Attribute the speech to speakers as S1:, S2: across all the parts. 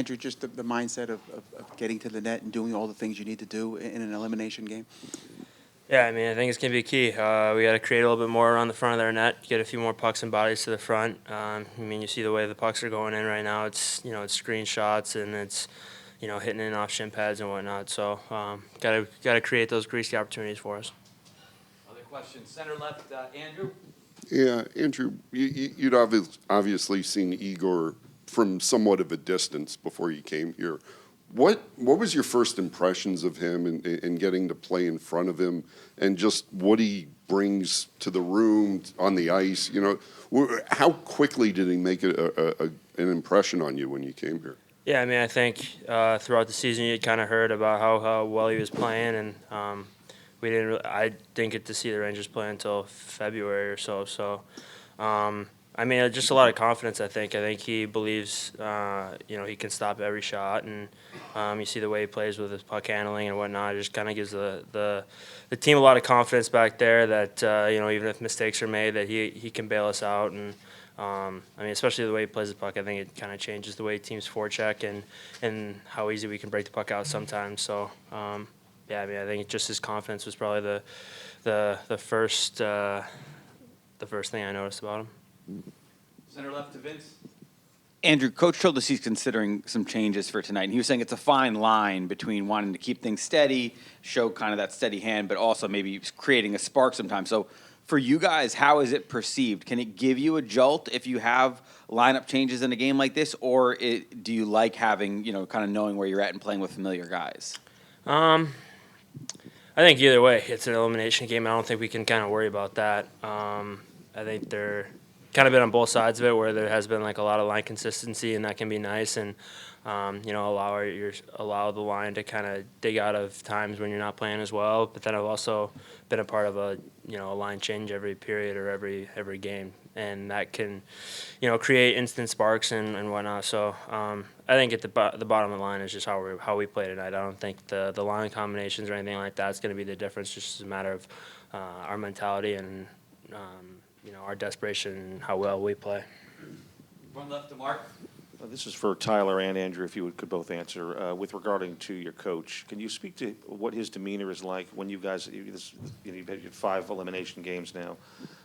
S1: Andrew, just the mindset of getting to the net and doing all the things you need to do in an elimination game?
S2: Yeah, I mean, I think it's going to be key. We got to create a little bit more around the front of their net, get a few more pucks and bodies to the front. I mean, you see the way the pucks are going in right now. It's, it's screen shots and it's, hitting in off shin pads and whatnot. So, got to create those greasy opportunities for us.
S3: Other questions? Center left, Andrew.
S4: Yeah, Andrew, you'd obviously seen Igor from somewhat of a distance before you came here. What was your first impressions of him and getting to play in front of him, and just what he brings to the room on the ice? How quickly did he make an impression on you when you came here?
S2: Yeah, I mean, I think throughout the season you kind of heard about how well he was playing, and I didn't get to see the Rangers play until February or so. So, I mean, just a lot of confidence. I think he believes, he can stop every shot, and you see the way he plays with his puck handling and whatnot. It just kind of gives the team a lot of confidence back there that even if mistakes are made, that he can bail us out. And I mean, especially the way he plays the puck, I think it kind of changes the way teams forecheck and how easy we can break the puck out sometimes. So. Yeah, I mean, I think just his confidence was probably the first thing I noticed about him.
S3: Center left to Vince.
S5: Andrew, Coach told us he's considering some changes for tonight, and he was saying it's a fine line between wanting to keep things steady, show kind of that steady hand, but also maybe creating a spark sometimes. So for you guys, how is it perceived? Can it give you a jolt if you have lineup changes in a game like this, or do you like having, kind of knowing where you're at and playing with familiar guys?
S2: I think either way, it's an elimination game. I don't think we can kind of worry about that. I think they're kind of been on both sides of it, where there has been like a lot of line consistency, and that can be nice, and allow the line to kind of dig out of times when you're not playing as well. But then I've also been a part of a line change every period or every game, and that can create instant sparks and whatnot. So I think at the bottom of the line is just how we play tonight. I don't think the line combinations or anything like that is going to be the difference. Just a matter of our mentality and our desperation and how well we play.
S3: One left to Mark.
S6: This is for Tyler and Andrew, if you could both answer. With regarding to your coach, can you speak to what his demeanor is like when you guys, you've had 5 elimination games now.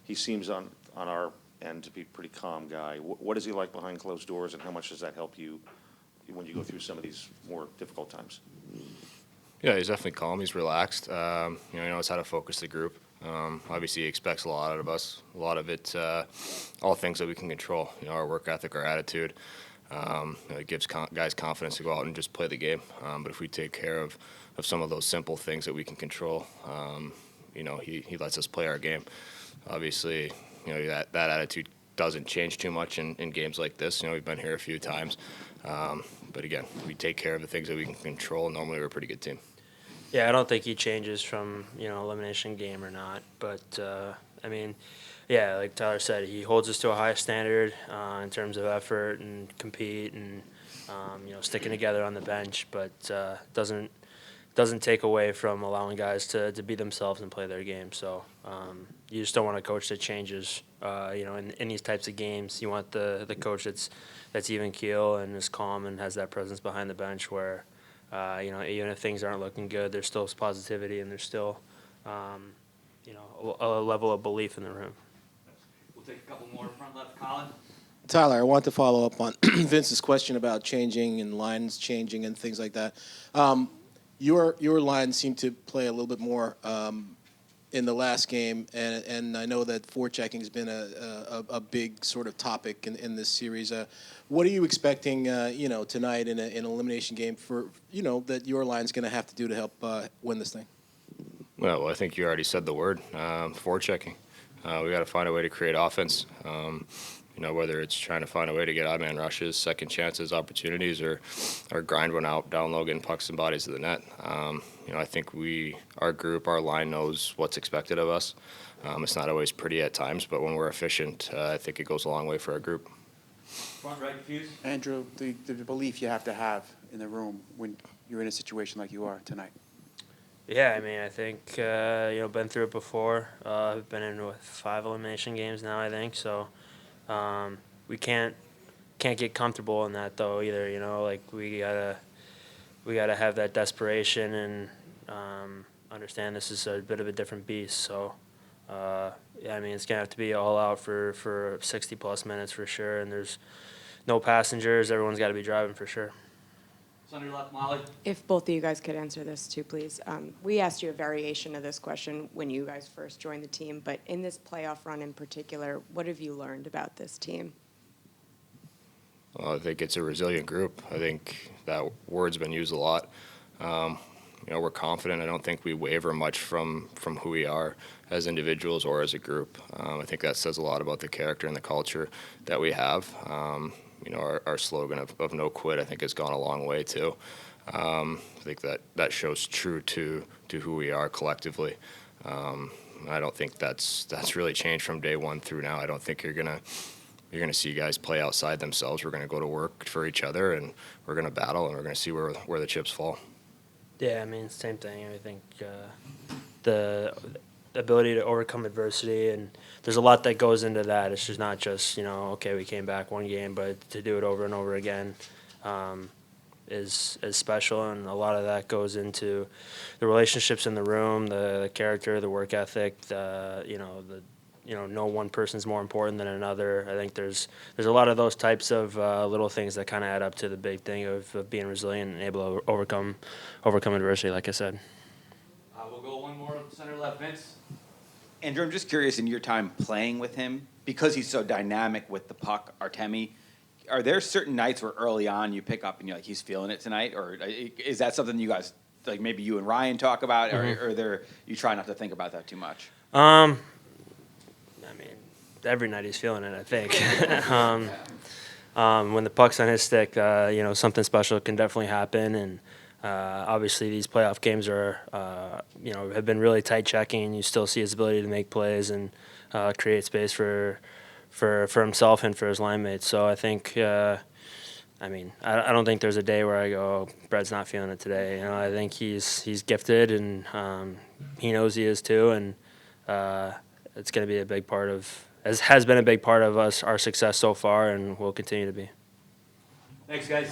S6: He seems on our end to be a pretty calm guy. What is he like behind closed doors, and how much does that help you when you go through some of these more difficult times?
S7: Yeah, he's definitely calm. He's relaxed. He knows how to focus the group. Obviously, he expects a lot out of us. A lot of it, all things that we can control. Our work ethic, our attitude. It gives guys confidence to go out and just play the game. But if we take care of some of those simple things that we can control, he lets us play our game. Obviously, that attitude doesn't change too much in games like this. We've been here a few times. But again, we take care of the things that we can control. Normally, we're a pretty good team.
S2: Yeah, I don't think he changes from elimination game or not, but I mean, yeah, like Tyler said, he holds us to a high standard in terms of effort and compete and sticking together on the bench, but doesn't take away from allowing guys to be themselves and play their game. So you just don't want a coach that changes. In these types of games, you want the coach that's even keel and is calm and has that presence behind the bench where. Even if things aren't looking good, there's still positivity and there's still, a level of belief in the room.
S3: We'll take a couple more. Front left, Colin.
S8: Tyler, I want to follow up on Vince's question about changing and lines changing and things like that. Your lines seem to play a little bit more in the last game, and I know that forechecking has been a big sort of topic in this series. What are you expecting, tonight in an elimination game for, that your line's going to have to do to help win this thing?
S7: Well, I think you already said the word, forechecking. We got to find a way to create offense. Whether it's trying to find a way to get odd-man rushes, second chances, opportunities, or grind one out down low, getting pucks and bodies to the net. I think our group, our line knows what's expected of us. It's not always pretty at times, but when we're efficient, I think it goes a long way for our group.
S3: Front right, Fuse.
S1: Andrew, the belief you have to have in the room when you're in a situation like you are tonight.
S2: Yeah, I mean, I think, been through it before. I've been in 5 elimination games now, I think, so we can't can't get comfortable in that though either. You know, like we gotta have that desperation and understand this is a bit of a different beast. So. Yeah, I mean, it's gonna have to be all out for 60+ minutes for sure. And there's no passengers. Everyone's got to be driving for sure.
S3: Center left, Molly.
S9: If both of you guys could answer this too, please. We asked you a variation of this question when you guys first joined the team, but in this playoff run in particular, what have you learned about this team?
S7: Well, I think it's a resilient group. I think that word's been used a lot. You know, we're confident. I don't think we waver much from who we are as individuals or as a group. I think that says a lot about the character and the culture that we have. You know, our slogan of no quit, I think, has gone a long way too. I think that shows true to who we are collectively. I don't think that's really changed from day one through now. I don't think you're gonna see guys play outside themselves. We're gonna go to work for each other, and we're gonna battle, and we're gonna see where the chips fall.
S2: Yeah, I mean, same thing. I think the ability to overcome adversity, and there's a lot that goes into that. It's just not just, you know, okay, we came back one game, but to do it over and over again is special, and a lot of that goes into the relationships in the room, the character, the work ethic, no one person's more important than another. I think there's a lot of those types of little things that kind of add up to the big thing of being resilient and able to overcome adversity, like I said.
S3: We'll go one more center left, Vince.
S5: Andrew, I'm just curious, in your time playing with him, because he's so dynamic with the puck, Artemi, are there certain nights where early on you pick up and you're like, he's feeling it tonight? Or is that something you guys, like maybe you and Ryan talk about, or you try not to think about that too much?
S2: I mean, every night he's feeling it, I think. When the puck's on his stick, something special can definitely happen. And obviously these playoff games are, have been really tight checking. You still see his ability to make plays and create space for himself and for his line mates. So I think, I don't think there's a day where I go, oh, Brad's not feeling it today. I think he's gifted, and he knows he is too. And it's going to be a big part of, has been a big part of our success so far, and will continue to be.
S3: Thanks, guys.